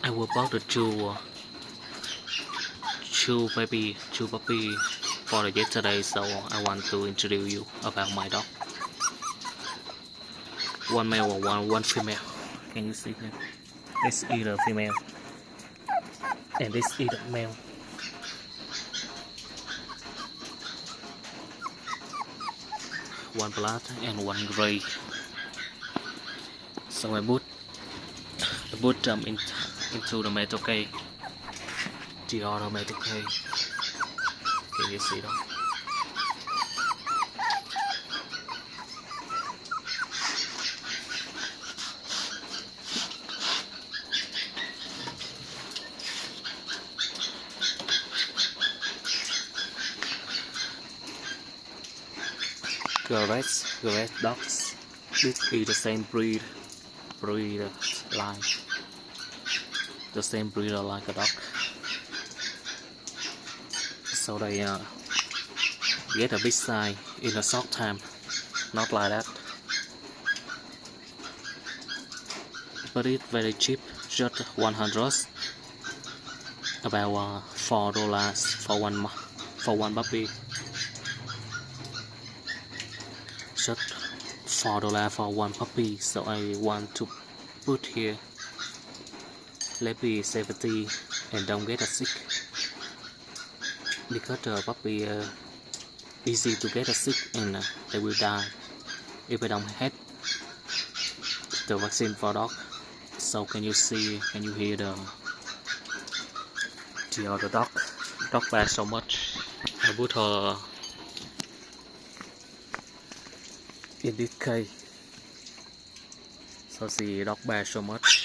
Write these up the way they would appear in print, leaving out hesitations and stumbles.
I will bought the two puppy for the yesterday, so I want to introduce you about my dog. One male and one female. Can you see them? This is the female, and this is the male. One black and one gray. So I put them into the metal cage. The other metal cage. Can you see them? Great dogs. This is the same breeder line. The same breeder like a dog. So they get a big size in a short time. Not like that. But it's very cheap, just 100. About $4 for one puppy. Just $4 for one puppy, so I want to put here. Let be safety and don't get sick, because the puppy easy to get sick and they will die if I don't have the vaccine for dog. So can you hear the other dog bad so much. I put her in this cage, so she dog bad so much.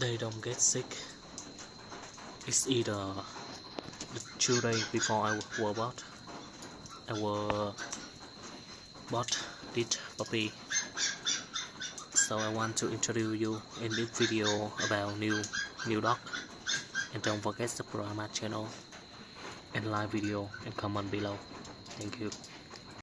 They don't get sick. It's either the 2 days before I bought this puppy. So I want to introduce you in this video about new dog. And don't forget to subscribe my channel and like video and comment below. Thank you.